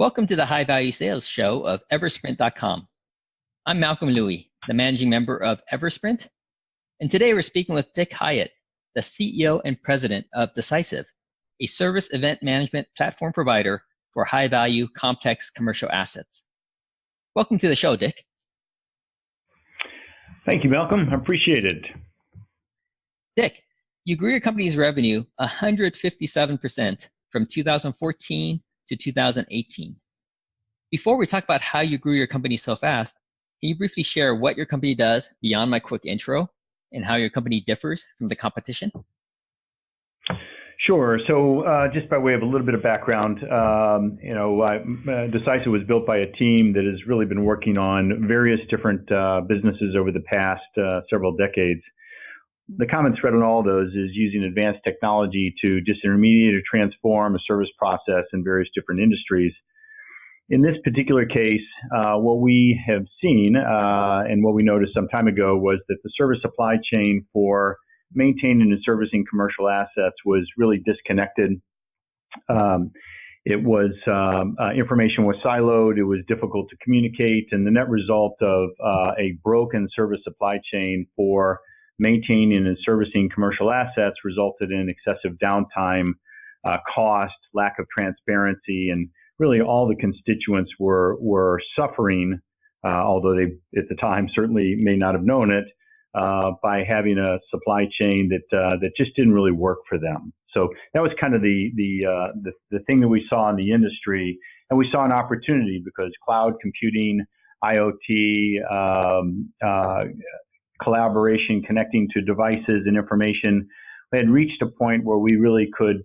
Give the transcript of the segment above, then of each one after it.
Welcome to the High Value Sales Show of Eversprint.com. I'm Malcolm Louie, the managing member of Eversprint, and today we're speaking with Dick Hyatt, the CEO and president of Decisive, a service event management platform provider for high-value, complex commercial assets. Welcome to the show, Dick. Thank you, Malcolm. I appreciate it. Dick, you grew your company's revenue 157% from 2014 to 2018. Before we talk about how you grew your company so fast, can you briefly share what your company does beyond my quick intro and how your company differs from the competition? Sure. So just by way of a little bit of background, Decisive was built by a team that has really been working on various different businesses over the past several decades. The common thread on all those is using advanced technology to disintermediate or transform a service process in various different industries. In this particular case, what we have seen and what we noticed some time ago was that the service supply chain for maintaining and servicing commercial assets was really disconnected. Information was siloed, it was difficult to communicate, and the net result of a broken service supply chain for maintaining and servicing commercial assets resulted in excessive downtime, cost, lack of transparency, and really all the constituents were suffering, although they at the time certainly may not have known it, by having a supply chain that just didn't really work for them. So that was kind of the thing that we saw in the industry, and we saw an opportunity because cloud computing, IoT, collaboration, connecting to devices and information, we had reached a point where we really could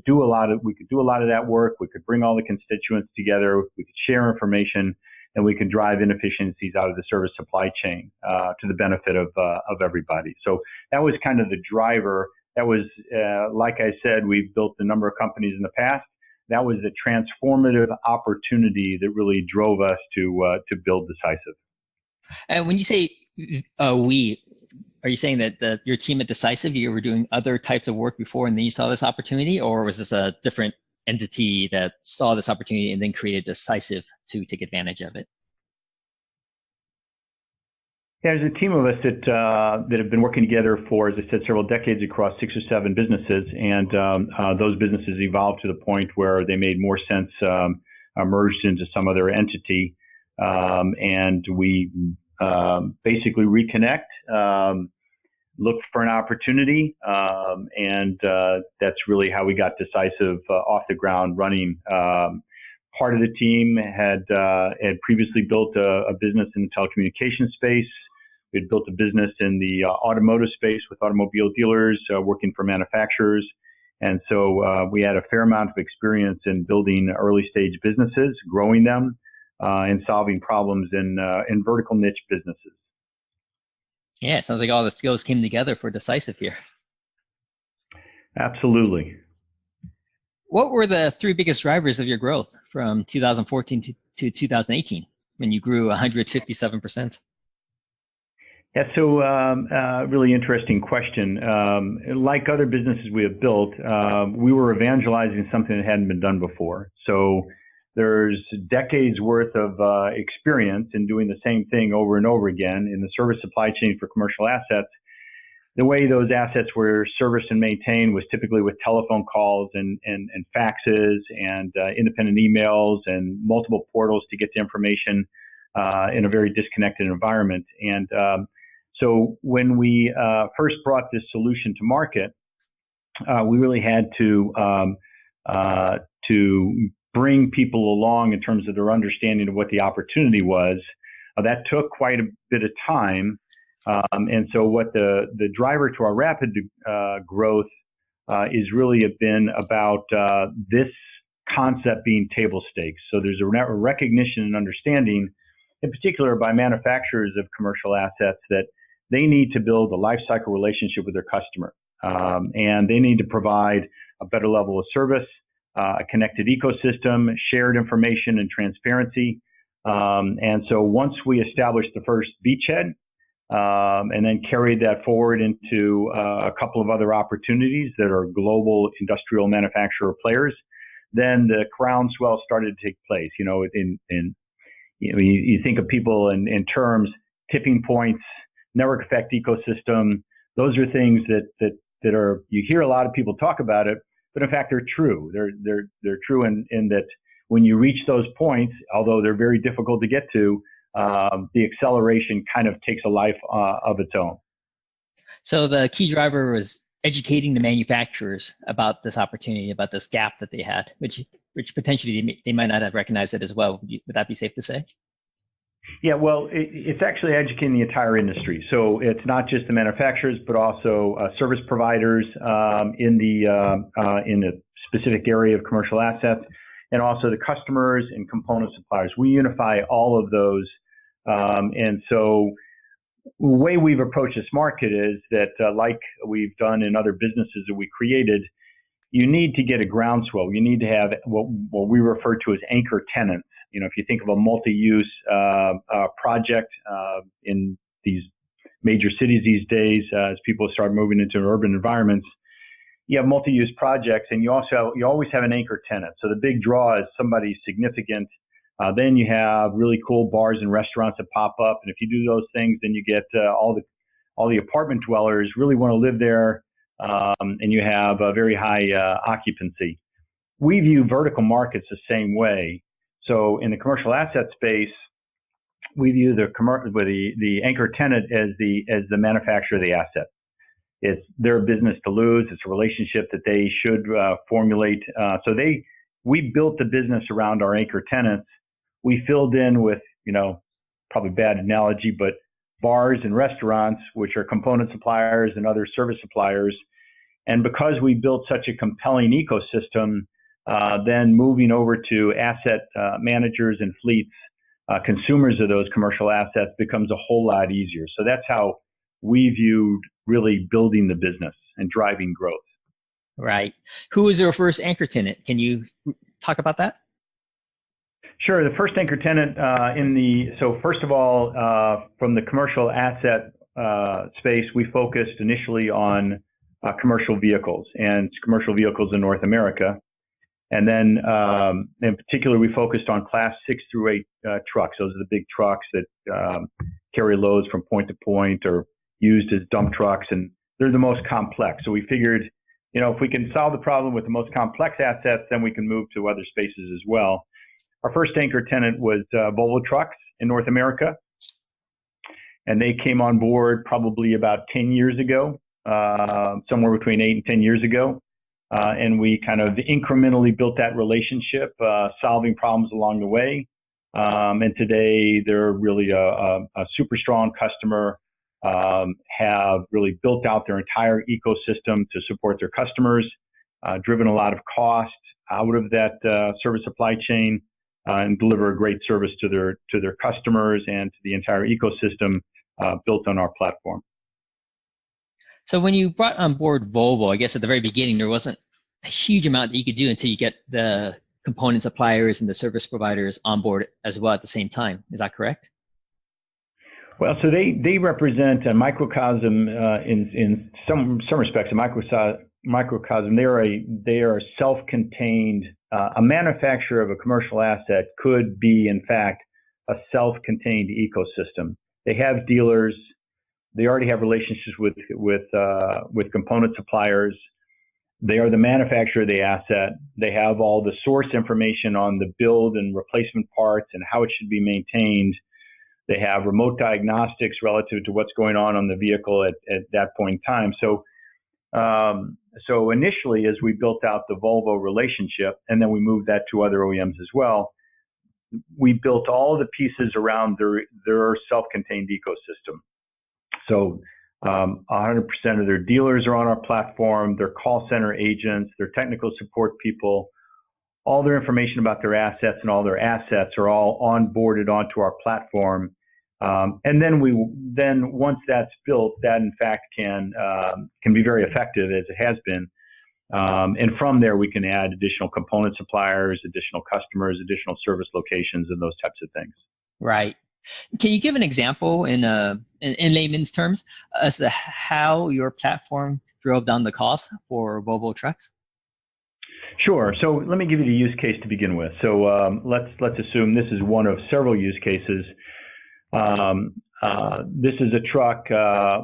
do a lot of that work. We could bring all the constituents together. We could share information, and we could drive inefficiencies out of the service supply chain to the benefit of everybody. So that was kind of the driver. That was, like I said, we've built a number of companies in the past. That was the transformative opportunity that really drove us to build Decisive. And when you say are you saying that your team at Decisive, you were doing other types of work before and then you saw this opportunity, or was this a different entity that saw this opportunity and then created Decisive to take advantage of it? Yeah, there's a team of us that have been working together for, as I said, several decades across 6 or 7 businesses, and those businesses evolved to the point where they made more sense merged into some other entity, and we basically reconnect, look for an opportunity, and that's really how we got Decisive off the ground running. Part of the team had previously built a business in the telecommunications space. We had built a business in the automotive space with automobile dealers, working for manufacturers. And so we had a fair amount of experience in building early stage businesses, growing them, and solving problems in vertical niche businesses. Yeah, it sounds like all the skills came together for Decisive here. Absolutely. What were the 3 biggest drivers of your growth from 2014 to 2018 when you grew 157%? Yeah, so really interesting question. Like other businesses we have built, we were evangelizing something that hadn't been done before. So there's decades worth of experience in doing the same thing over and over again in the service supply chain for commercial assets. The way those assets were serviced and maintained was typically with telephone calls and faxes and independent emails and multiple portals to get the information in a very disconnected environment. And so when we first brought this solution to market, we really had to bring people along in terms of their understanding of what the opportunity was. That took quite a bit of time. And so what the driver to our rapid growth is really been about this concept being table stakes. So there's a recognition and understanding, in particular by manufacturers of commercial assets, that they need to build a life cycle relationship with their customer. And they need to provide a better level of service, a connected ecosystem, shared information, and transparency. And so once we established the first beachhead, and then carried that forward into a couple of other opportunities that are global industrial manufacturer players, then the groundswell started to take place. You think of people in terms, tipping points, network effect ecosystem. Those are things that are, you hear a lot of people talk about it, but in fact, they're true. They're true in that when you reach those points, although they're very difficult to get to, the acceleration kind of takes a life of its own. So the key driver was educating the manufacturers about this opportunity, about this gap that they had, which potentially they might not have recognized it as well. Would that be safe to say? Yeah, well, it's actually educating the entire industry. So it's not just the manufacturers, but also service providers in the specific area of commercial assets, and also the customers and component suppliers. We unify all of those. And so the way we've approached this market is that, like we've done in other businesses that we created, you need to get a groundswell. You need to have what we refer to as anchor tenants. If you think of a multi-use project in these major cities these days, as people start moving into urban environments, you have multi-use projects, and you always have an anchor tenant. So the big draw is somebody significant. Then you have really cool bars and restaurants that pop up, and if you do those things, then you get all the apartment dwellers really want to live there, and you have a very high occupancy. We view vertical markets the same way. So in the commercial asset space, we view the anchor tenant as the manufacturer of the asset. It's their business to lose. It's a relationship that they should formulate. We built the business around our anchor tenants. We filled in with, probably bad analogy, but bars and restaurants, which are component suppliers and other service suppliers. And because we built such a compelling ecosystem, then moving over to asset managers and fleets, consumers of those commercial assets, becomes a whole lot easier. So that's how we viewed really building the business and driving growth. Right. Who was your first anchor tenant? Can you talk about that? Sure. The first anchor tenant so first of all, from the commercial asset space, we focused initially on commercial vehicles and commercial vehicles in North America. And then in particular, we focused on class 6 through 8 trucks. Those are the big trucks that carry loads from point to point or used as dump trucks, and they're the most complex. So we figured, if we can solve the problem with the most complex assets, then we can move to other spaces as well. Our first anchor tenant was Volvo Trucks in North America, and they came on board probably about 10 years ago, somewhere between 8 and 10 years ago. And we kind of incrementally built that relationship, solving problems along the way. And today they're really a super strong customer, have really built out their entire ecosystem to support their customers, driven a lot of cost out of that service supply chain, and deliver a great service to their customers and to the entire ecosystem built on our platform. So when you brought on board Volvo, I guess at the very beginning, there wasn't a huge amount that you could do until you get the component suppliers and the service providers on board as well at the same time. Is that correct? Well, so they represent a microcosm in some respects, a microcosm. They are self-contained. A manufacturer of a commercial asset could be, in fact, a self-contained ecosystem. They have dealers. They already have relationships with component suppliers. They are the manufacturer of the asset. They have all the source information on the build and replacement parts and how it should be maintained. They have remote diagnostics relative to what's going on the vehicle at that point in time. So initially, as we built out the Volvo relationship, and then we moved that to other OEMs as well, we built all the pieces around their self-contained ecosystem. So 100% of their dealers are on our platform, their call center agents, their technical support people, all their information about their assets and all their assets are all onboarded onto our platform. And then once that's built, that in fact can be very effective, as it has been. And from there, we can add additional component suppliers, additional customers, additional service locations, and those types of things. Right. Can you give an example in layman's terms as to how your platform drove down the cost for Volvo trucks? Sure. So let me give you the use case to begin with. So let's assume this is one of several use cases. This is a truck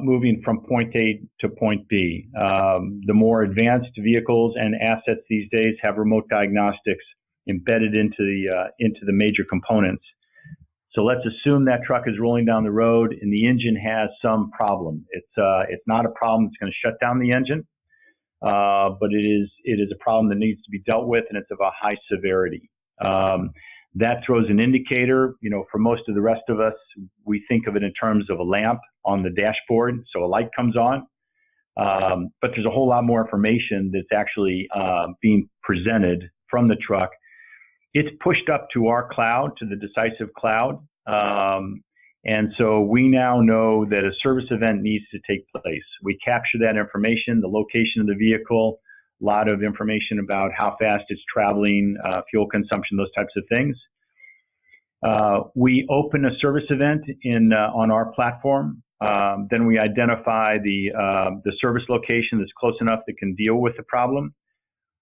moving from point A to point B. The more advanced vehicles and assets these days have remote diagnostics embedded into the major components. So let's assume that truck is rolling down the road and the engine has some problem. It's not a problem that's going to shut down the engine, but it is a problem that needs to be dealt with, and it's of a high severity. That throws an indicator. For most of the rest of us, we think of it in terms of a lamp on the dashboard, so a light comes on. But there's a whole lot more information that's actually being presented from the truck. It's pushed up to our cloud, to the Decisive cloud. And so we now know that a service event needs to take place. We capture that information, the location of the vehicle, a lot of information about how fast it's traveling, fuel consumption, those types of things. We open a service event on our platform. Then we identify the service location that's close enough that can deal with the problem.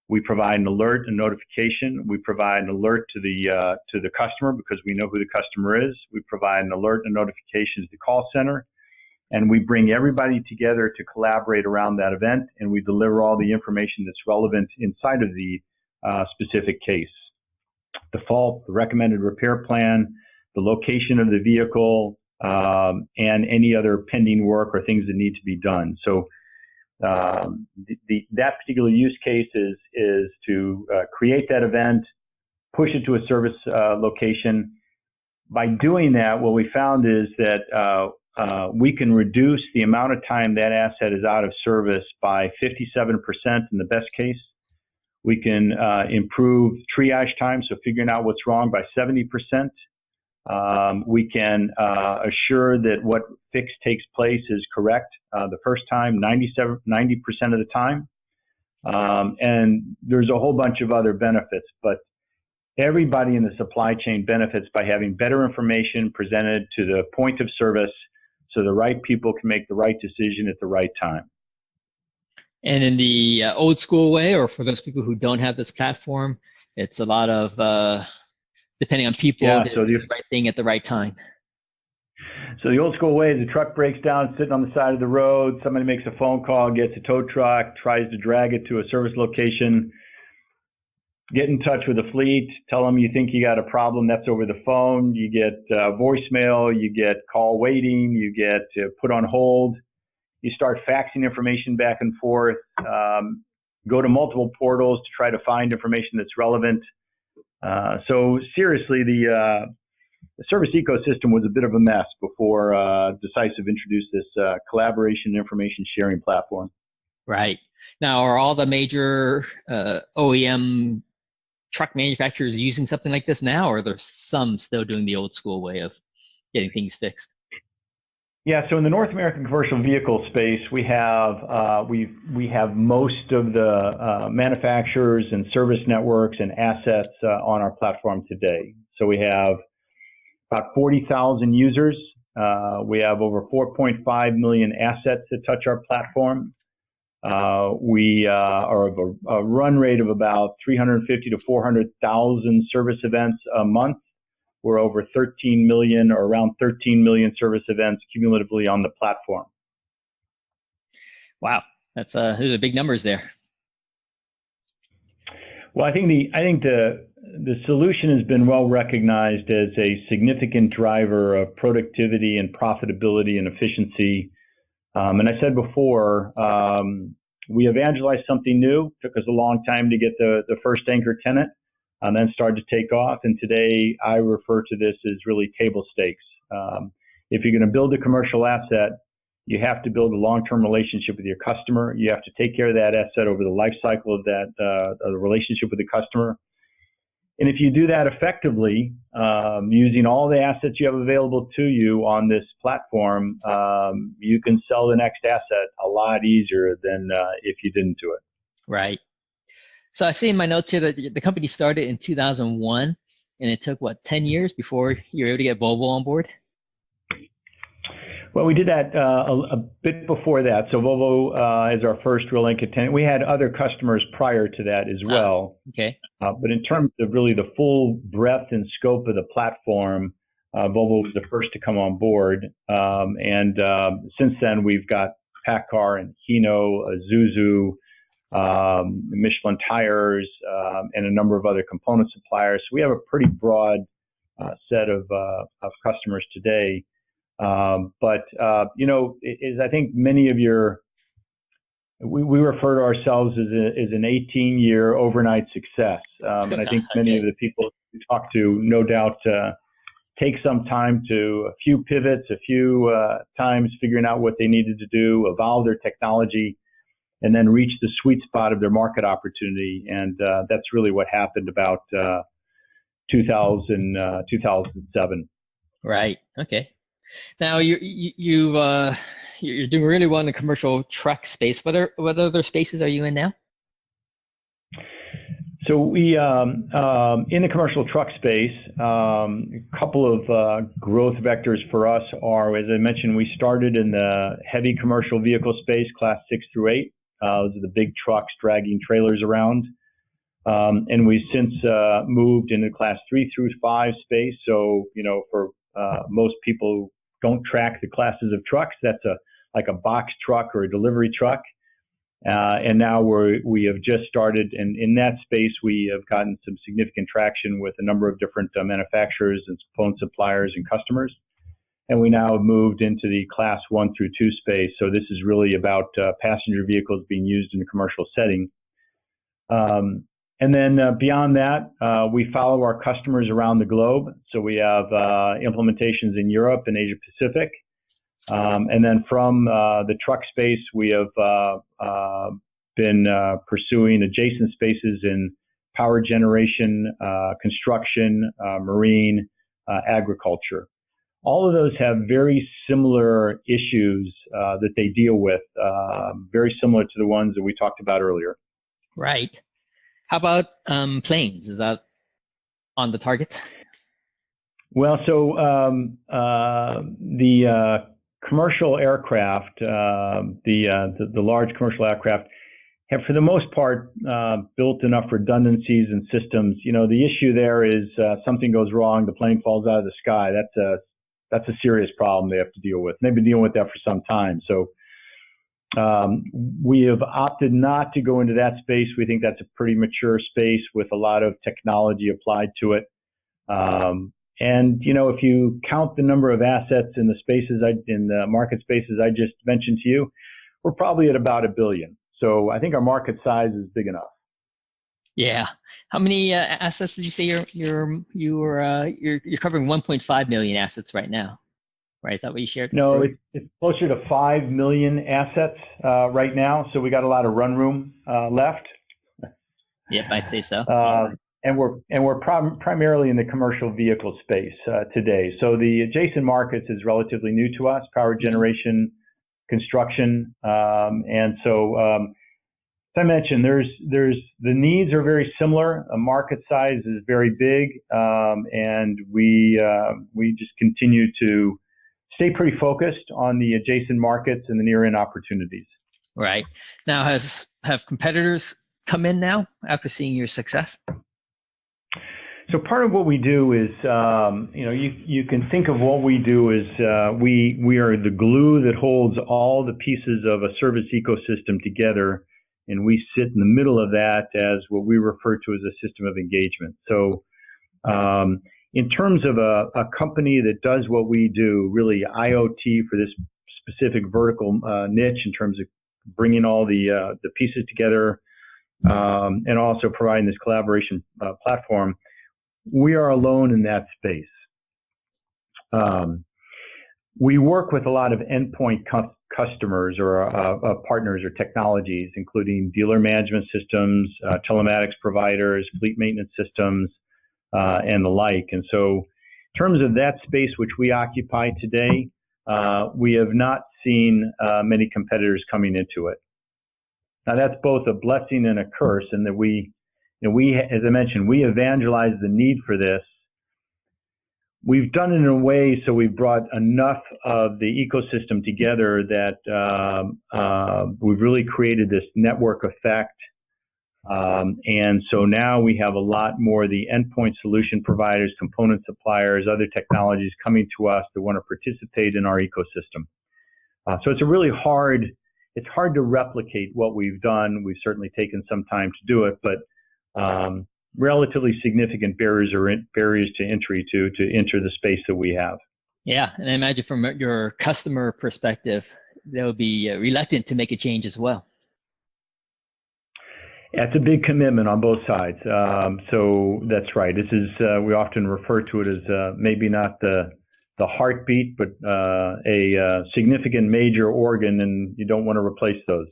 We provide an alert and notification. We provide an alert to the customer because we know who the customer is. We provide an alert and notification to the call center. And we bring everybody together to collaborate around that event, and we deliver all the information that's relevant inside of the specific case. The fault, the recommended repair plan, the location of the vehicle, and any other pending work or things that need to be done. So that particular use case is to create that event, push it to a service location. By doing that, what we found is that we can reduce the amount of time that asset is out of service by 57% in the best case. We can improve triage time, so figuring out what's wrong, by 70%. We can assure that what fix takes place is correct the first time, 90% of the time. And there's a whole bunch of other benefits, but everybody in the supply chain benefits by having better information presented to the point of service so the right people can make the right decision at the right time. And in the old school way, or for those people who don't have this platform, it's a lot of depending on people, so the right thing at the right time. So the old school way is the truck breaks down, sitting on the side of the road. Somebody makes a phone call, gets a tow truck, tries to drag it to a service location. Get in touch with the fleet, tell them you think you got a problem. That's over the phone. You get voicemail, you get call waiting, you get put on hold. You start faxing information back and forth. Go to multiple portals to try to find information that's relevant. So seriously, the service ecosystem was a bit of a mess before Decisive introduced this collaboration information sharing platform. Right. Now, are all the major OEM truck manufacturers using something like this now, or are there some still doing the old school way of getting things fixed? Yeah, so in the North American commercial vehicle space, we have most of the manufacturers and service networks and assets on our platform today. So we have about 40,000 users. We have over 4.5 million assets that touch our platform. We are of a run rate of about 350 to 400,000 service events a month. We're over 13 million, or around 13 million service events cumulatively on the platform. Wow, those are big numbers there. Well, I think the solution has been well recognized as a significant driver of productivity and profitability and efficiency. And I said before, we evangelized something new. Took us a long time to get the first anchor tenant, and then started to take off. And today I refer to this as really table stakes. If you're going to build a commercial asset, you have to build a long-term relationship with your customer. You have to take care of that asset over the life cycle of that the relationship with the customer. And if you do that effectively, using all the assets you have available to you on this platform, you can sell the next asset a lot easier than if you didn't do it. Right. So I see in my notes here that the company started in 2001, and it took, 10 years before you were able to get Volvo on board? Well, we did that a bit before that. So Volvo is our first real anchor tenant. We had other customers prior to that as well. Okay. But in terms of really the full breadth and scope of the platform, Volvo was the first to come on board. And since then, we've got PACCAR and Hino, Isuzu, Michelin tires, and a number of other component suppliers. So we have a pretty broad set of customers today. But as I think many of we refer to ourselves as an 18-year overnight success. And I think many of the people we talk to, no doubt, take some time a few pivots, a few times figuring out what they needed to do, evolve their technology, and then reach the sweet spot of their market opportunity. And that's really what happened about 2007. Right. Okay. Now you're doing really well in the commercial truck space. What other spaces are you in now? So we in the commercial truck space, a couple of growth vectors for us are, as I mentioned, we started in the heavy commercial vehicle space, class 6 through 8. Those are the big trucks dragging trailers around. And we've since moved into class 3 through 5 space. So, for most people who don't track the classes of trucks, that's like a box truck or a delivery truck. And now we have just started, and in that space, we have gotten some significant traction with a number of different manufacturers and component suppliers and customers. And we now have moved into the class 1 through 2 space. So this is really about passenger vehicles being used in a commercial setting. And then beyond that, we follow our customers around the globe. So we have implementations in Europe and Asia Pacific. And then from the truck space, we have been pursuing adjacent spaces in power generation, construction, marine, agriculture. All of those have very similar issues that they deal with, very similar to the ones that we talked about earlier. Right. How about planes? Is that on the target? Well, so the commercial aircraft, the large commercial aircraft, have for the most part built enough redundancies and systems. The issue there is something goes wrong, the plane falls out of the sky. That's a serious problem they have to deal with. And they've been dealing with that for some time. So we have opted not to go into that space. We think that's a pretty mature space with a lot of technology applied to it. And if you count the number of assets in the market spaces I just mentioned to you, we're probably at about $1 billion. So I think our market size is big enough. Yeah. How many assets did you say you're covering? 1.5 million assets right now, right? Is that what you shared? No, it's closer to 5 million assets right now. So we got a lot of run room left. Yep, I'd say so. And we're primarily in the commercial vehicle space today. So the adjacent markets is relatively new to us: power generation, construction, and so as I mentioned, there's the needs are very similar. A market size is very big, and we just continue to stay pretty focused on the adjacent markets and the near-in opportunities. Right. Now, have competitors come in now after seeing your success? So part of what we do is, you can think of what we do as we are the glue that holds all the pieces of a service ecosystem together, and we sit in the middle of that as what we refer to as a system of engagement. So in terms of a company that does what we do, really IoT for this specific vertical niche in terms of bringing all the pieces together and also providing this collaboration platform, we are alone in that space. We work with a lot of endpoint customers or partners or technologies, including dealer management systems, telematics providers, fleet maintenance systems, and the like. And so in terms of that space which we occupy today, we have not seen many competitors coming into it. Now that's both a blessing and a curse in that we, as I mentioned, we evangelize the need for this. we've done it in a way so we've brought enough of the ecosystem together that we've really created this network effect. And so now we have a lot more of the endpoint solution providers, component suppliers, other technologies coming to us that want to participate in our ecosystem. So it's it's hard to replicate what we've done. We've certainly taken some time to do it, but relatively significant barriers to entry to enter the space that we have. Yeah, and I imagine from your customer perspective, they'll be reluctant to make a change as well. Yeah, it's a big commitment on both sides. So that's right. This is we often refer to it as maybe not the heartbeat, but a significant major organ, and you don't want to replace those.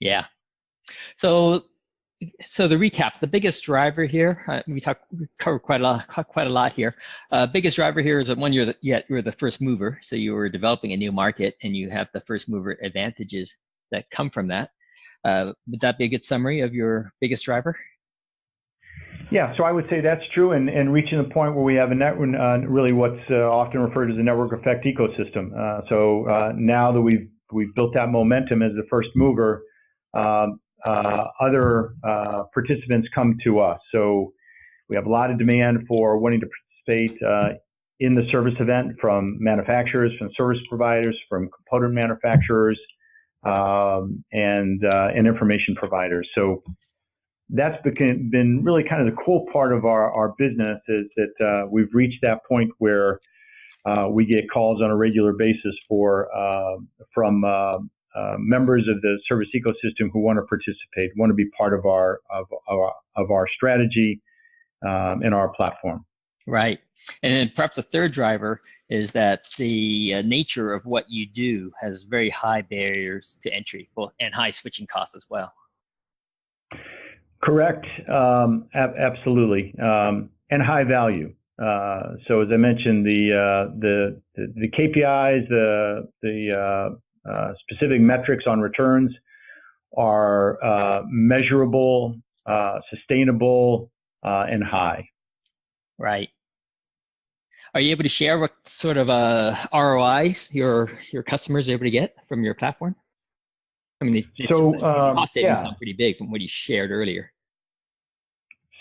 Yeah. So the recap, the biggest driver here, we covered quite a lot here. Biggest driver here is that one, you're the first mover, so you were developing a new market, and you have the first mover advantages that come from that. Would that be a good summary of your biggest driver? Yeah, so I would say that's true, and reaching the point where we have really what's often referred to as a network effect ecosystem. So now that we've built that momentum as the first mover, other participants come to us. So we have a lot of demand for wanting to participate in the service event from manufacturers, from service providers, from component manufacturers, and information providers. So that's been really kind of the cool part of our business, is that we've reached that point where we get calls on a regular basis from members of the service ecosystem who want to participate, want to be part of our strategy and our platform. Right. And then perhaps the third driver is that the nature of what you do has very high barriers to entry, and high switching costs as well. Correct. Absolutely. And high value. So as I mentioned, the KPIs, the specific metrics on returns are measurable, sustainable, and high. Right. Are you able to share what sort of ROIs your customers are able to get from your platform? I mean, cost savings sound pretty big from what you shared earlier.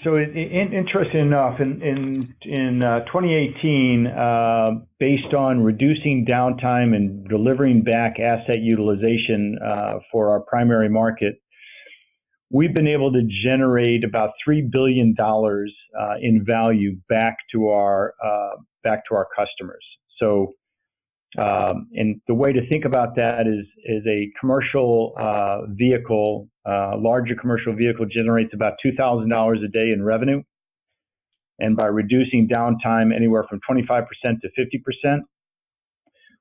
So interesting enough, in 2018, based on reducing downtime and delivering back asset utilization for our primary market, we've been able to generate about $3 billion in value back to our customers. So, and the way to think about that is a commercial vehicle, larger commercial vehicle generates about $2,000 a day in revenue. And by reducing downtime anywhere from 25% to 50%,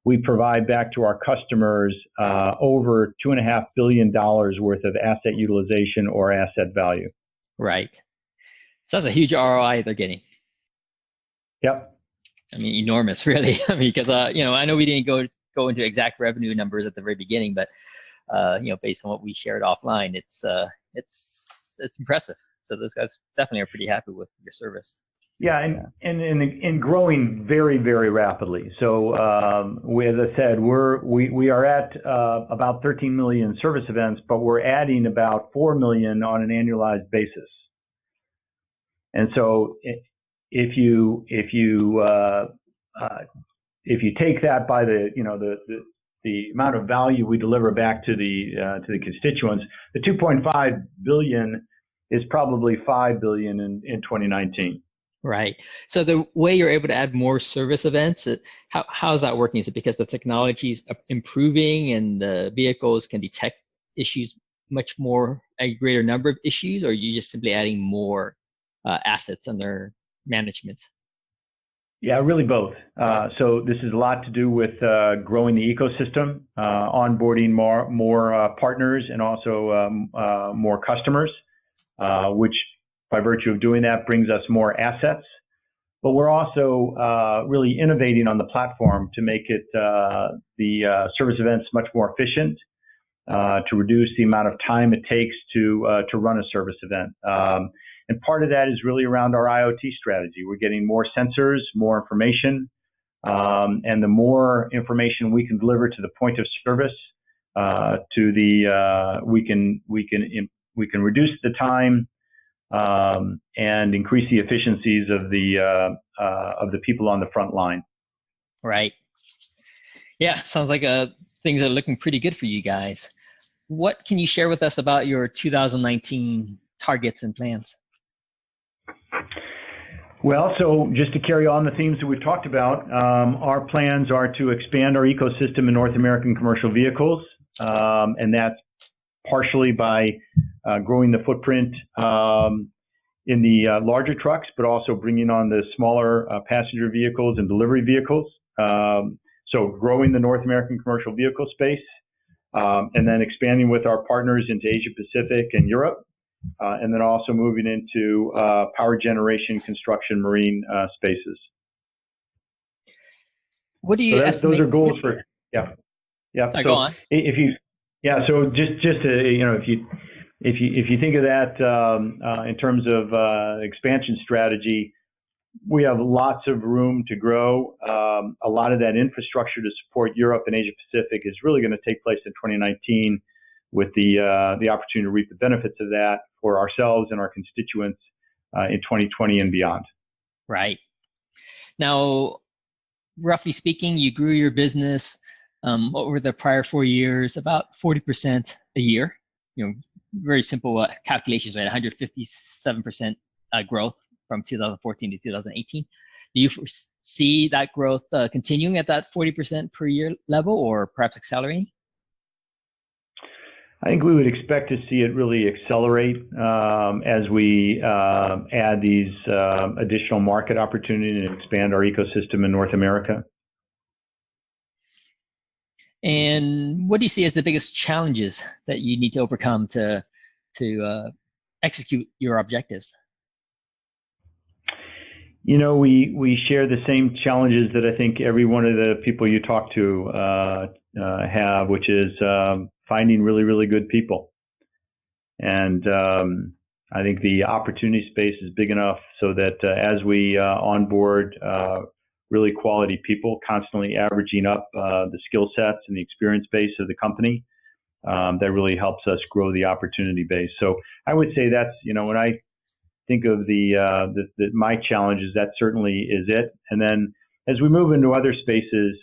we provide back to our customers over $2.5 billion worth of asset utilization or asset value. Right. So that's a huge ROI they're getting. Yep. I mean, enormous, really. I mean, because I know we didn't go into exact revenue numbers at the very beginning, but based on what we shared offline, it's impressive. So those guys definitely are pretty happy with your service. Yeah, and growing very, very rapidly. So as I said, we are at about 13 million service events, but we're adding about 4 million on an annualized basis. And so if you take that by the amount of value we deliver back to the constituents, the 2.5 billion is probably 5 billion in 2019. Right. So the way you're able to add more service events, how's that working? Is it because the technology is improving and the vehicles can detect issues much more, a greater number of issues, or are you just simply adding more assets under management? Yeah, really both. So this is a lot to do with growing the ecosystem, onboarding more partners, and also more customers, which by virtue of doing that brings us more assets. But we're also really innovating on the platform to make it the service events much more efficient, to reduce the amount of time it takes to run a service event. And part of that is really around our IoT strategy. We're getting more sensors, more information, and the more information we can deliver to the point of service, we can reduce the time and increase the efficiencies of the people on the front line. Right. Yeah, sounds like things are looking pretty good for you guys. What can you share with us about your 2019 targets and plans? Well, so just to carry on the themes that we've talked about, our plans are to expand our ecosystem in North American commercial vehicles, and that's partially by growing the footprint in the larger trucks, but also bringing on the smaller passenger vehicles and delivery vehicles. So growing the North American commercial vehicle space, and then expanding with our partners into Asia Pacific and Europe. And then also moving into power generation, construction, marine spaces. What do you estimate? Those are goals for, yeah. Sorry, go on. So just to, if you think of that in terms of expansion strategy, we have lots of room to grow. A lot of that infrastructure to support Europe and Asia Pacific is really going to take place in 2019. With the opportunity to reap the benefits of that for ourselves and our constituents in 2020 and beyond. Right. Now, roughly speaking, you grew your business over the prior 4 years about 40% a year. Very simple calculations, right? 157% growth from 2014 to 2018. Do you see that growth continuing at that 40% per year level, or perhaps accelerating? I think we would expect to see it really accelerate as we add these additional market opportunities and expand our ecosystem in North America. And what do you see as the biggest challenges that you need to overcome to execute your objectives? We share the same challenges that I think every one of the people you talk to have, which is finding really, really good people. And I think the opportunity space is big enough so that as we onboard really quality people, constantly averaging up the skill sets and the experience base of the company, that really helps us grow the opportunity base. So I would say that's, when I think of my challenges, that certainly is it. And then as we move into other spaces,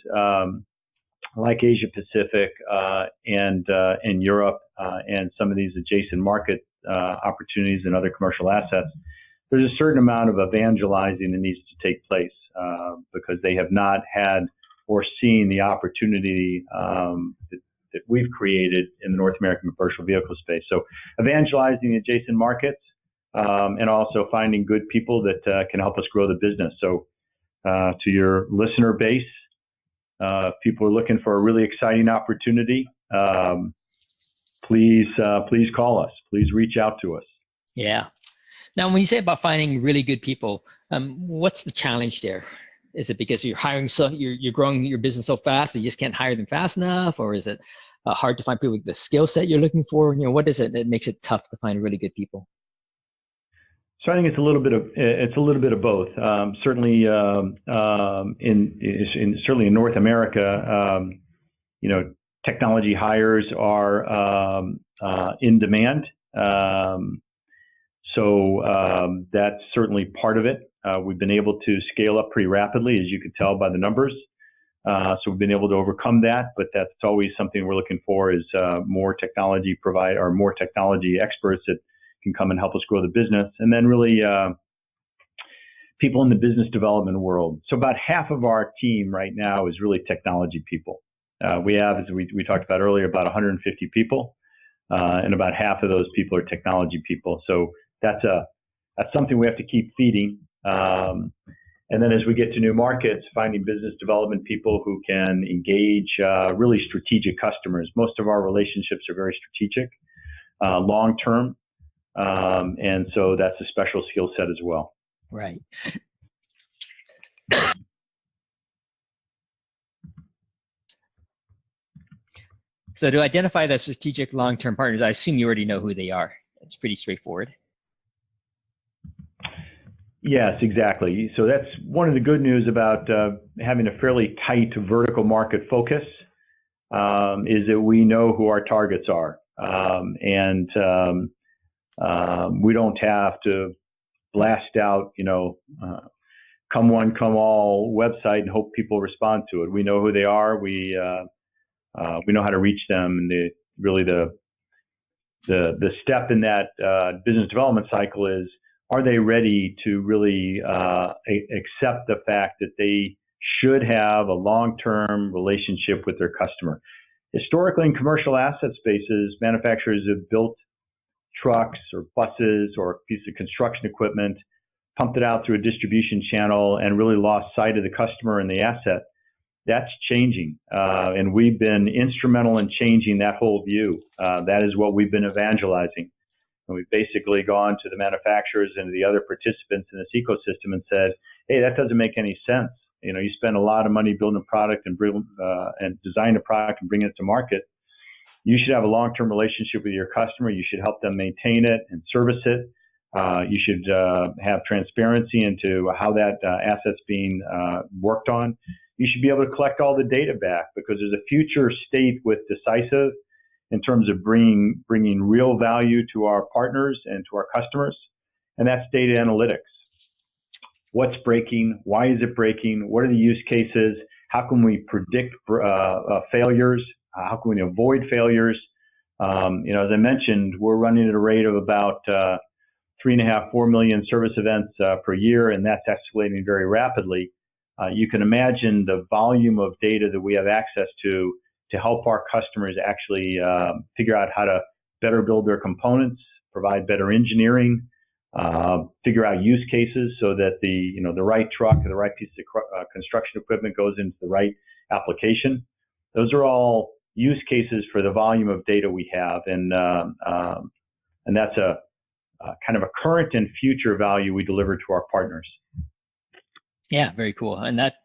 like Asia Pacific and Europe and some of these adjacent market opportunities and other commercial assets, there's a certain amount of evangelizing that needs to take place because they have not had or seen the opportunity that we've created in the North American commercial vehicle space. So evangelizing adjacent markets and also finding good people that can help us grow the business. So to your listener base, if people are looking for a really exciting opportunity, please call us. Please reach out to us. Yeah. Now, when you say about finding really good people, what's the challenge there? Is it because you're hiring you're growing your business so fast that you just can't hire them fast enough, or is it hard to find people with the skill set you're looking for? What is it that makes it tough to find really good people? So I think it's a little bit of both. Certainly, certainly in North America, technology hires are in demand. So that's certainly part of it. We've been able to scale up pretty rapidly, as you could tell by the numbers. So we've been able to overcome that, but that's always something we're looking for is more technology experts that can come and help us grow the business. And then really people in the business development world. So about half of our team right now is really technology people. We have, as we talked about earlier, about 150 people, and about half of those people are technology people. So that's something we have to keep feeding. And then as we get to new markets, finding business development people who can engage really strategic customers. Most of our relationships are very strategic, long-term. And so that's a special skill set as well. Right. So to identify the strategic long-term partners, I assume you already know who they are. It's pretty straightforward. Yes, exactly. So that's one of the good news about having a fairly tight vertical market focus, is that we know who our targets are. And we don't have to blast out, come one, come all website and hope people respond to it. We know who they are. We know how to reach them. And the step in that business development cycle is, are they ready to really accept the fact that they should have a long-term relationship with their customer? Historically, in commercial asset spaces, manufacturers have built trucks or buses or a piece of construction equipment, pumped it out through a distribution channel, and really lost sight of the customer and the asset. That's changing, and we've been instrumental in changing that whole view. That is what we've been evangelizing. And we've basically gone to the manufacturers and the other participants in this ecosystem and said, hey, that doesn't make any sense. You spend a lot of money building a product and design a product and bring it to market. You should have a long-term relationship with your customer. You should help them maintain it and service it. You should have transparency into how that asset's being worked on. You should be able to collect all the data back, because there's a future state with Decisive in terms of bringing real value to our partners and to our customers, and that's data analytics. What's breaking? Why is it breaking? What are the use cases? How can we predict failures? How can we avoid failures? As I mentioned, we're running at a rate of about 3.5-4 million service events per year, and that's escalating very rapidly. You can imagine the volume of data that we have access to help our customers actually figure out how to better build their components, provide better engineering, figure out use cases so that the right truck or the right piece of construction equipment goes into the right application. Those are all use cases for the volume of data we have, and that's a kind of a current and future value we deliver to our partners. Yeah, very cool. And that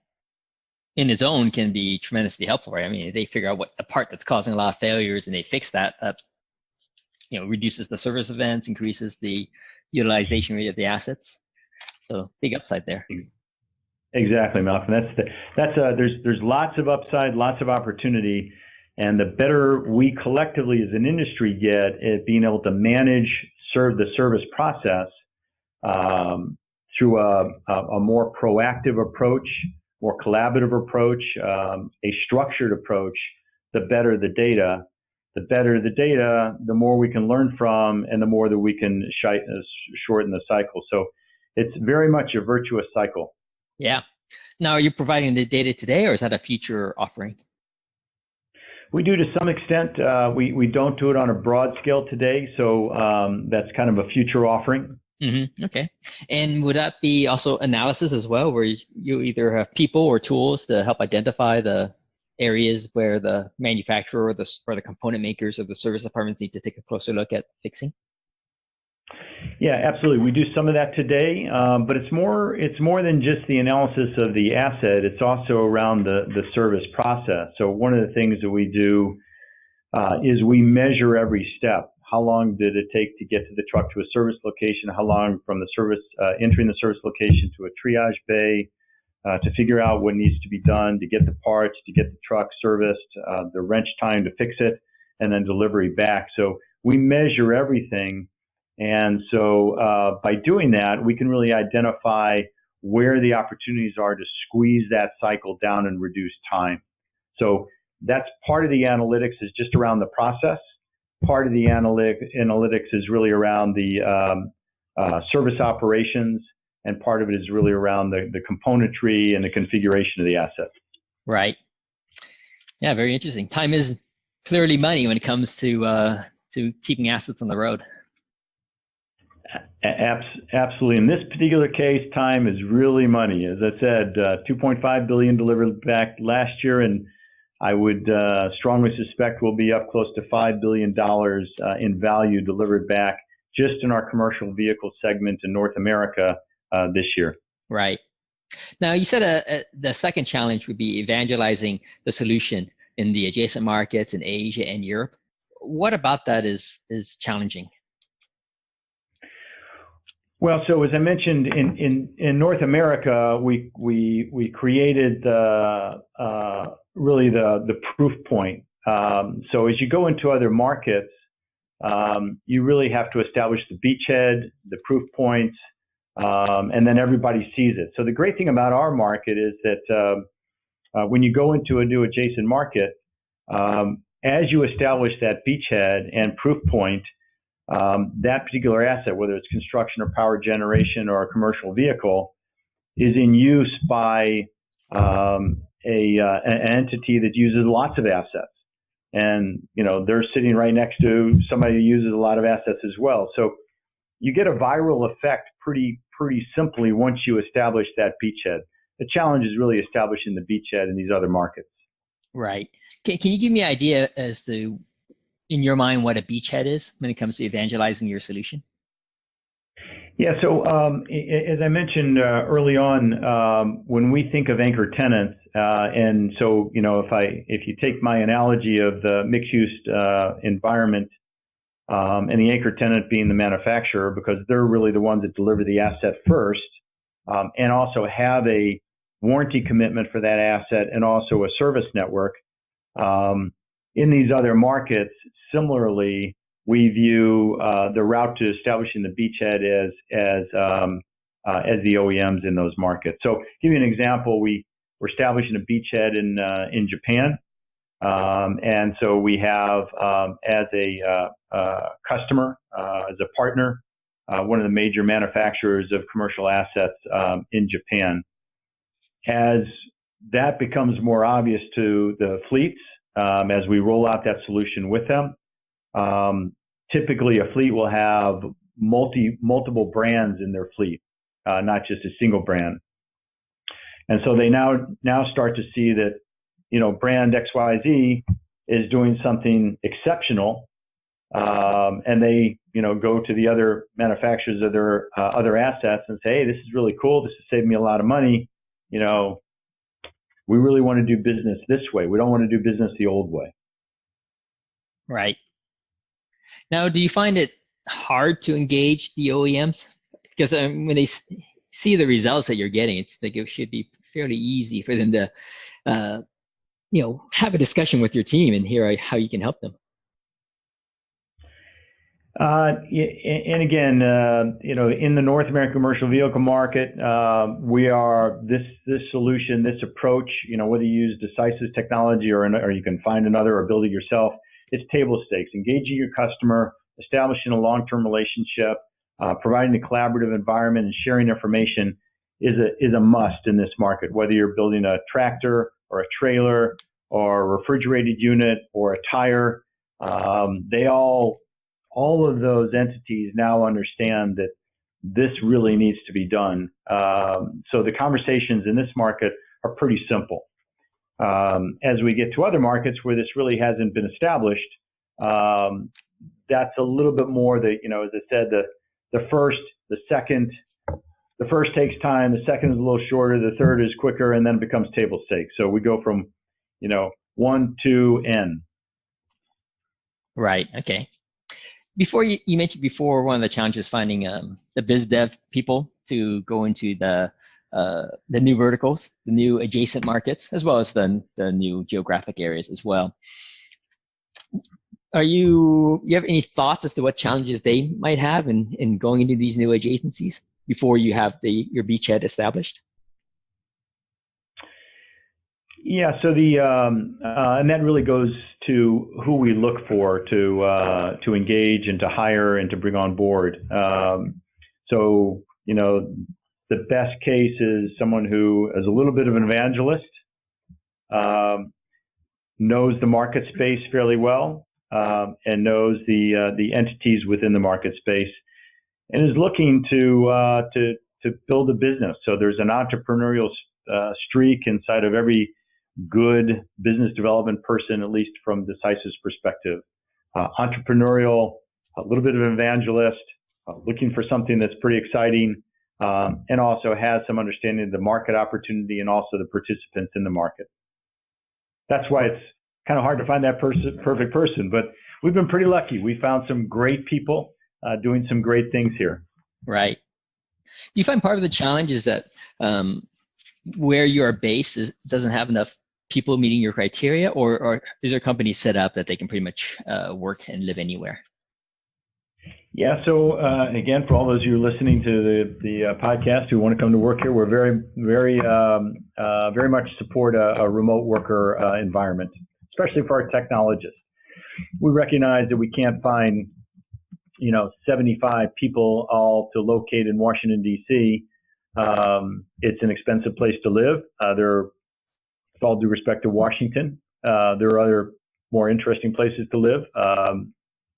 in its own can be tremendously helpful, right? I mean, they figure out what the part that's causing a lot of failures and they fix that, reduces the service events, increases the utilization rate of the assets. So big upside there. Exactly, Malcolm. There's lots of upside, lots of opportunity, and the better we collectively as an industry get at being able to manage the service process through a more proactive approach, more collaborative approach, a structured approach, the better the data. The better the data, the more we can learn from, and the more that we can shorten the cycle. So it's very much a virtuous cycle. Yeah. Now, are you providing the data today, or is that a future offering? We do to some extent. We don't do it on a broad scale today, so that's kind of a future offering. Mm-hmm. Okay. And would that be also analysis as well, where you either have people or tools to help identify the areas where the manufacturer or the component makers or the service departments need to take a closer look at fixing? Yeah, absolutely. We do some of that today, but it's more than just the analysis of the asset. It's also around the service process. So one of the things that we do is we measure every step. How long did it take to get to the truck to a service location? How long from the service entering the service location to a triage bay? To figure out what needs to be done to get the parts, to get the truck serviced, the wrench time to fix it, and then delivery back. So we measure everything. And so by doing that, we can really identify where the opportunities are to squeeze that cycle down and reduce time. So that's part of the analytics is just around the process. Part of the analytics is really around the service operations. And part of it is really around the componentry and the configuration of the asset. Right. Yeah, very interesting. Time is clearly money when it comes to keeping assets on the road. Absolutely. In this particular case, time is really money. As I said, $2.5 billion delivered back last year, and I would strongly suspect we'll be up close to $5 billion in value delivered back just in our commercial vehicle segment in North America this year. Right. Now, you said the second challenge would be evangelizing the solution in the adjacent markets in Asia and Europe. What about that is challenging? Well, so as I mentioned, in North America, we created really the proof point. So as you go into other markets, you really have to establish the beachhead, the proof points, and then everybody sees it. So the great thing about our market is that when you go into a new adjacent market, as you establish that beachhead and proof point, that particular asset, whether it's construction or power generation or a commercial vehicle, is in use by an entity that uses lots of assets. And, they're sitting right next to somebody who uses a lot of assets as well. So you get a viral effect pretty simply once you establish that beachhead. The challenge is really establishing the beachhead in these other markets. Right. Can you give me an idea as to, in your mind, what a beachhead is when it comes to evangelizing your solution? Yeah, so as I mentioned early on, when we think of anchor tenants, and so if you take my analogy of the mixed-use environment, and the anchor tenant being the manufacturer, because they're really the ones that deliver the asset first, and also have a warranty commitment for that asset, and also a service network. In these other markets, similarly, we view the route to establishing the beachhead as the OEMs in those markets. So, give you an example, we're establishing a beachhead in Japan, and so we have as a customer, as a partner, one of the major manufacturers of commercial assets in Japan. As that becomes more obvious to the fleets, as we roll out that solution with them, typically a fleet will have multiple brands in their fleet, not just a single brand. And so they now start to see that, brand XYZ is doing something exceptional, and they, go to the other manufacturers of their other assets and say, hey, this is really cool. This has saved me a lot of money. We really want to do business this way. We don't want to do business the old way. Right. Now, do you find it hard to engage the OEMs? Because when they see the results that you're getting, it's like it should be fairly easy for them to, have a discussion with your team and hear how you can help them. And again, in the North American commercial vehicle market, we are this solution, this approach. Whether you use Decisive technology or you can find another or build it yourself, it's table stakes. Engaging your customer, establishing a long-term relationship, providing a collaborative environment, and sharing information is a must in this market. Whether you're building a tractor or a trailer or a refrigerated unit or a tire, all of those entities now understand that this really needs to be done. So the conversations in this market are pretty simple. As we get to other markets where this really hasn't been established, that's a little bit more as I said, the first takes time, the second is a little shorter, the third is quicker, and then it becomes table stakes. So we go from, 1 to N. Right. Okay. Before you mentioned before, one of the challenges finding the biz dev people to go into the new verticals, the new adjacent markets, as well as the new geographic areas as well. You have any thoughts as to what challenges they might have in going into these new adjacencies before you have your beachhead established? Yeah, so and that really goes to who we look for to engage and to hire and to bring on board. So the best case is someone who is a little bit of an evangelist, knows the market space fairly well, and knows the entities within the market space, and is looking to build a business. So there's an entrepreneurial streak inside of every good business development person, at least from Decisive's perspective. Entrepreneurial, a little bit of an evangelist, looking for something that's pretty exciting, and also has some understanding of the market opportunity and also the participants in the market. That's why it's kind of hard to find that perfect person, but we've been pretty lucky. We found some great people doing some great things here. Right. you find part of the challenge is that where you are based doesn't have enough people meeting your criteria, or is there companies set up that they can pretty much work and live anywhere? Yeah, so again, for all those of you listening to the podcast who want to come to work here, we're very much support a remote worker environment, especially for our technologists. We recognize that we can't find 75 people all to locate in Washington, D.C. It's an expensive place to live. With all due respect to Washington, there are other more interesting places to live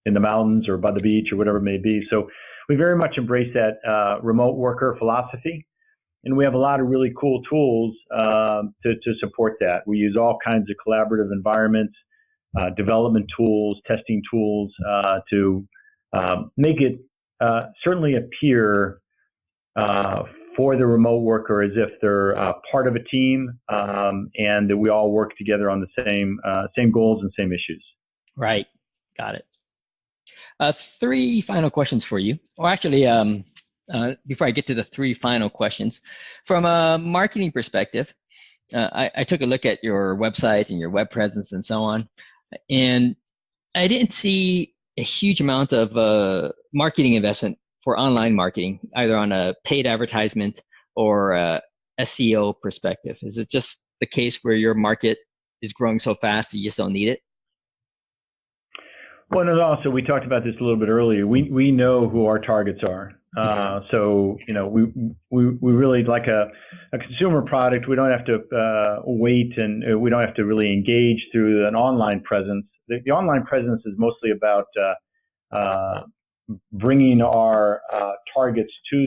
in the mountains or by the beach or whatever it may be. So we very much embrace that remote worker philosophy. And we have a lot of really cool tools to support that. We use all kinds of collaborative environments, development tools, testing tools to make it certainly appear for the remote worker as if they're part of a team and that we all work together on the same goals and same issues. Right. Got it. 3 final questions for you. Or actually, before I get to the 3 final questions, from a marketing perspective, I took a look at your website and your web presence and so on, and I didn't see a huge amount of marketing investment for online marketing, either on a paid advertisement or a SEO perspective. Is it just the case where your market is growing so fast you just don't need it? Well, and also we talked about this a little bit earlier. We know who our targets are. So we really like a consumer product. We don't have to wait, and we don't have to really engage through an online presence. The online presence is mostly about bringing our targets to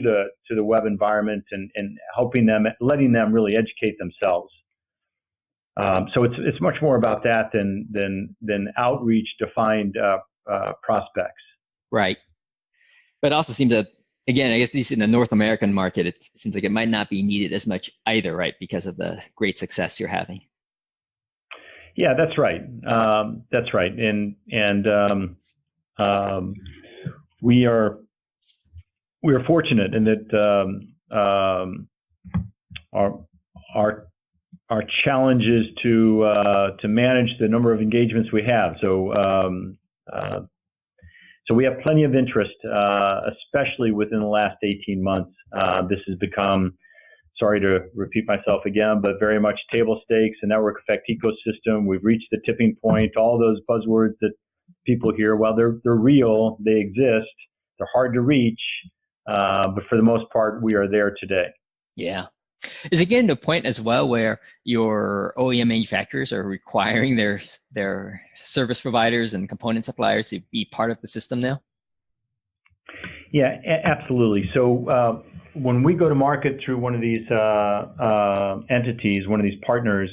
the web environment and helping them, letting them really educate themselves. So it's much more about that than outreach to find prospects. Right. But it also seems that, again, I guess at least in the North American market, it seems like it might not be needed as much either, right? Because of the great success you're having. Yeah, that's right. That's right. And we are fortunate in that our challenge is to manage the number of engagements we have. So we have plenty of interest, especially within the last 18 months. This has become, sorry to repeat myself again, but very much table stakes, a network effect ecosystem. We've reached the tipping point. All those buzzwords that people hear, well, they're real, they exist, they're hard to reach, but for the most part, we are there today. Yeah. Is it getting to a point as well where your OEM manufacturers are requiring their service providers and component suppliers to be part of the system now? Yeah, absolutely. So when we go to market through one of these entities, one of these partners,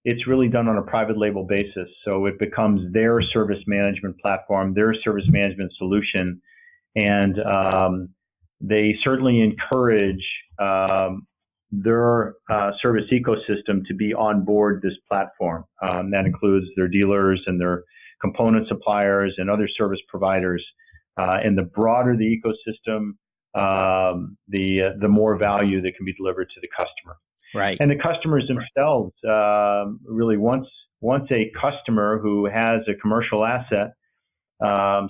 it's really done on a private label basis. So it becomes their service management platform, their service management solution, and they certainly encourage their service ecosystem to be on board this platform. That includes their dealers and their component suppliers and other service providers. And the broader the ecosystem, the more value that can be delivered to the customer. Right. And the customers themselves, really once a customer who has a commercial asset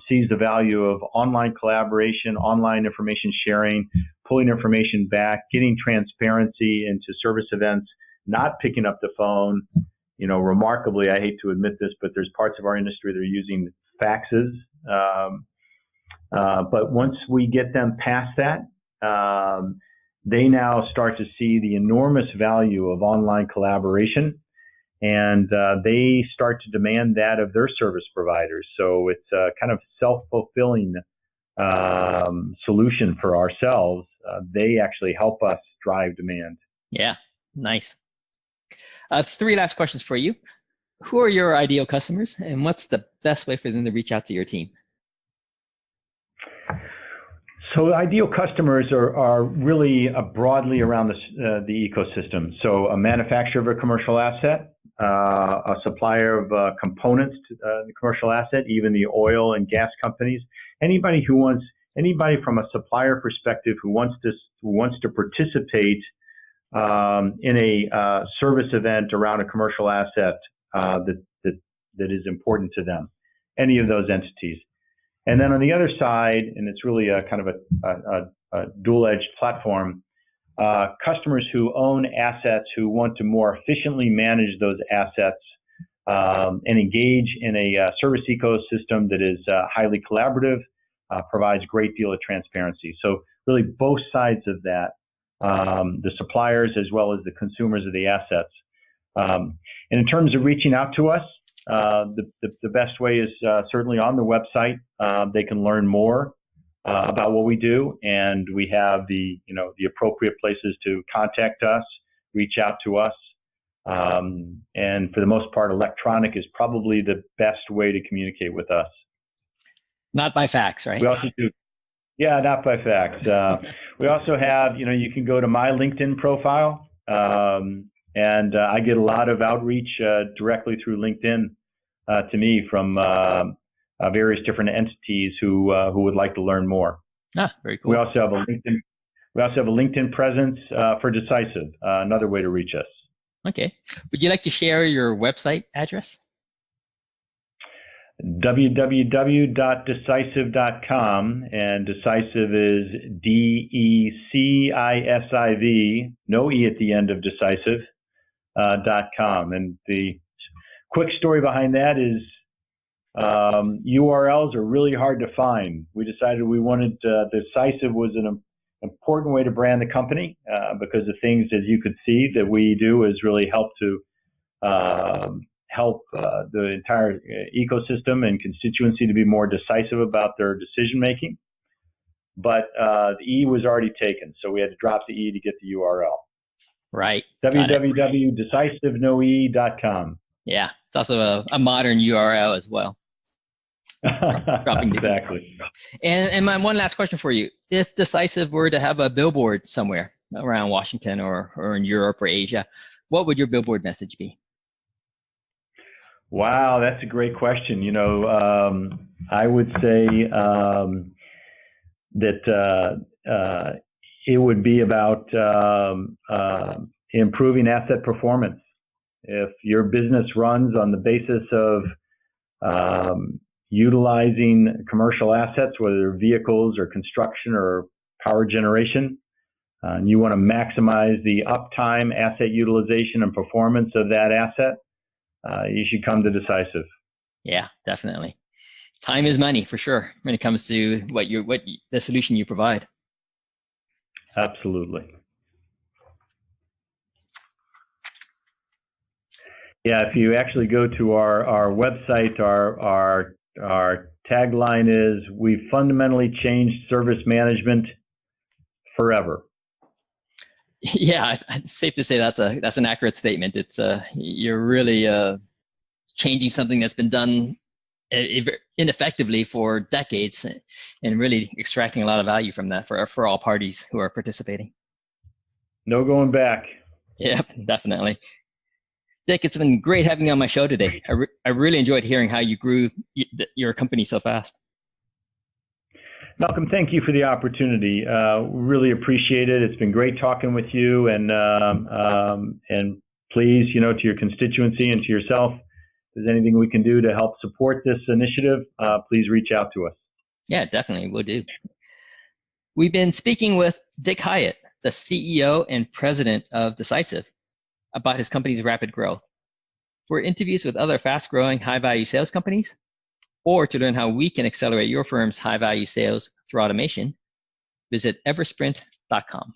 sees the value of online collaboration, online information sharing, pulling information back, getting transparency into service events, not picking up the phone. Remarkably, I hate to admit this, but there's parts of our industry that are using faxes. But once we get them past that, they now start to see the enormous value of online collaboration, and they start to demand that of their service providers. So it's a kind of self-fulfilling solution for ourselves. They actually help us drive demand. Yeah, nice. 3 last questions for you. Who are your ideal customers, and what's the best way for them to reach out to your team? So ideal customers are really broadly around the ecosystem. So a manufacturer of a commercial asset, a supplier of components to the commercial asset, even the oil and gas companies, anybody who wants anybody from a supplier perspective who wants to participate in a service event around a commercial asset that is important to them, any of those entities. And then on the other side, and it's really a kind of a dual-edged platform, customers who own assets who want to more efficiently manage those assets and engage in a service ecosystem that is highly collaborative, provides a great deal of transparency. So really both sides of that, the suppliers as well as the consumers of the assets. And in terms of reaching out to us, the best way is certainly on the website. They can learn more about what we do, and we have the appropriate places to contact us, reach out to us, and for the most part, electronic is probably the best way to communicate with us. Not by fax, right? We also do. Yeah, not by fax. We also have, you can go to my LinkedIn profile, and I get a lot of outreach directly through LinkedIn to me from various different entities who would like to learn more. Ah, very cool. We also have a LinkedIn presence for Decisive. Another way to reach us. Okay. Would you like to share your website address? www.decisive.com, and Decisive is DECISIV, no E at the end of Decisive, .com. And the quick story behind that is URLs are really hard to find. We decided we wanted Decisive was an important way to brand the company because the things, as you could see, that we do is really help to help the entire ecosystem and constituency to be more decisive about their decision making. But the E was already taken, so we had to drop the E to get the URL. Right. www.decisivenoe.com. Yeah, it's also a modern URL as well. Exactly. And my one last question for you: if Decisive were to have a billboard somewhere around Washington or in Europe or Asia, what would your billboard message be? Wow, that's a great question. I would say that it would be about improving asset performance. If your business runs on the basis of utilizing commercial assets, whether they're vehicles or construction or power generation, and you want to maximize the uptime, asset utilization, and performance of that asset, you should come to Decisive. Yeah, definitely. Time is money for sure when it comes to the solution you provide. Absolutely. Yeah, if you actually go to our website, our tagline is, "We fundamentally changed service management forever." Yeah, it's safe to say that's an accurate statement. It's you're really changing something that's been done ineffectively for decades, and really extracting a lot of value from that for all parties who are participating. No going back. Yep, definitely. Dick, it's been great having you on my show today. I really enjoyed hearing how you grew your company so fast. Malcolm, thank you for the opportunity. Really appreciate it. It's been great talking with you, and please, to your constituency and to yourself, if there's anything we can do to help support this initiative, please reach out to us. Yeah, definitely, we'll do. We've been speaking with Dick Hyatt, the CEO and president of Decisive, about his company's rapid growth. For interviews with other fast-growing, high-value sales companies, or to learn how we can accelerate your firm's high-value sales through automation, visit eversprint.com.